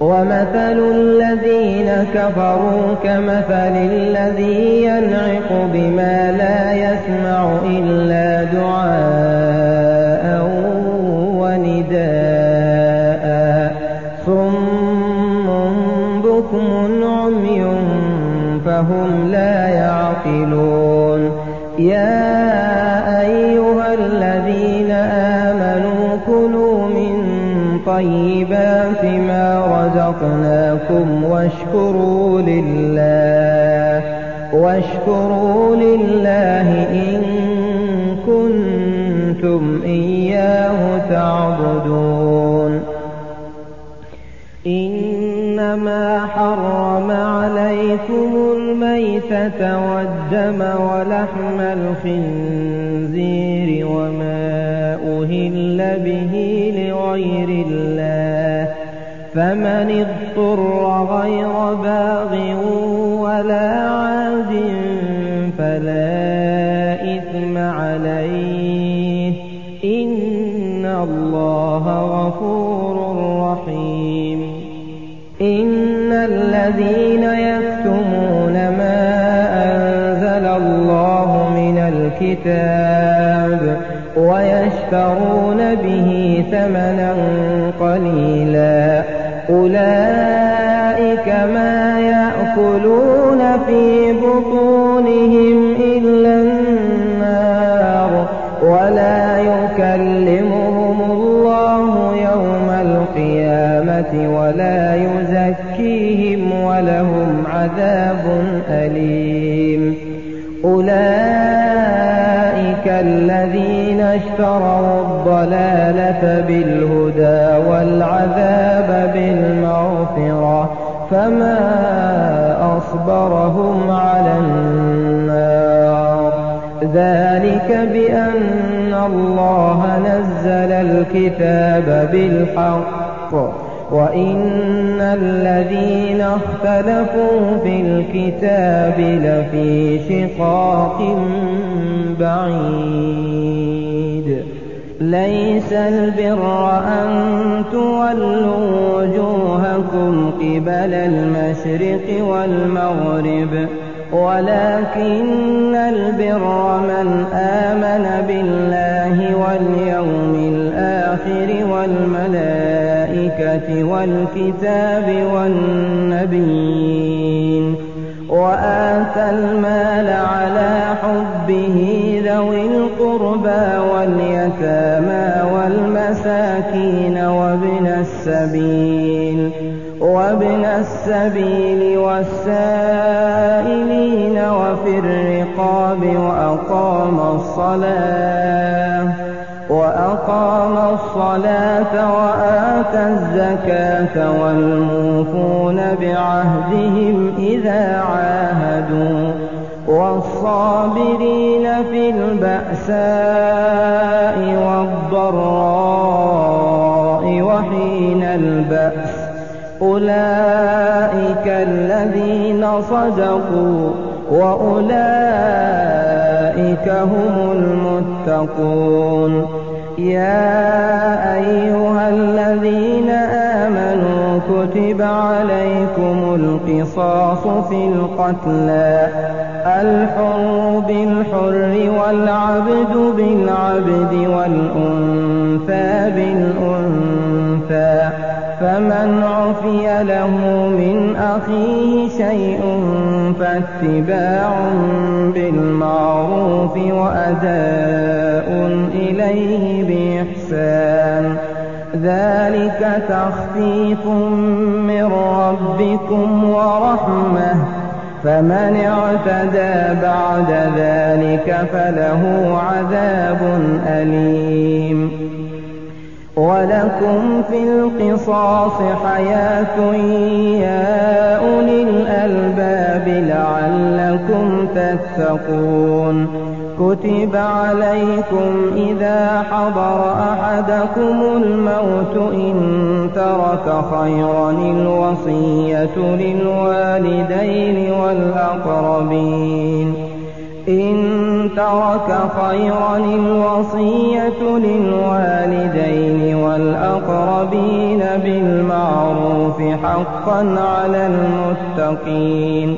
ومثل الذين كفروا كمثل الذي ينعق بما لا يسمع إلا دعاء ونداء صم بكم عمي فهم لا يعقلون. يا أيها الذين آمنوا كلوا من طيبات ما رزقناكم واشكروا لله إن كنتم إياه تعبدون. إنما حرم عليكم الميتة والدم ولحم الخنزير وما أهل به لغير الله فمن اضطر غير باغ ولا عاد فلا إثم عليه إن الله غفور رحيم. إن الذين يكتمون ما أنزل الله من الكتاب ويشترون به ثمنا قليلا أولئك ما يأكلون في بطونهم إلا النار ولا يكلمهم الله يوم القيامة ولا يزكيهم ولهم عذاب أليم. أولئك الذين اشتروا الضلالة بالهدى والعذاب بالمغفرة فما أصبرهم على النار. ذلك بأن الله نزل الكتاب بالحق وإن الذين اختلفوا في الكتاب لفي شقاق بعيد. ليس البر أن تولوا وجوهكم قبل المشرق والمغرب ولكن البر من آمن بالله واليوم الآخر والملائكة والكتاب والنبيين وآتى المال على حبه ذوي القربى واليتامى والمساكين وابن السبيل والسائلين وفي الرقاب وأقام الصلاة وآتى الزكاة والموفون بعهدهم إذا عاهدوا والصابرين في البأساء والضراء وحين البأس أولئك الذين صدقوا وأولئك هم المتقون. يا أيها الذين آمنوا كتب عليكم القصاص في القتلى الحر بالحر والعبد بالعبد والأنثى بالأنثى فمن عفي له من أخيه شيء فاتباع بالمعروف وأداء إليه بإحسان ذلك تخفيف من ربكم ورحمة فمن اعتدى بعد ذلك فله عذاب أليم. ولكم في القصاص حياة يا أولي الألباب لعلكم تتقون. كتب عليكم إذا حضر أحدكم الموت إن ترك خيرا الوصية للوالدين والأقربين إن ترك خيرا الوصية للوالدين والأقربين بالمعروف حقا على المتقين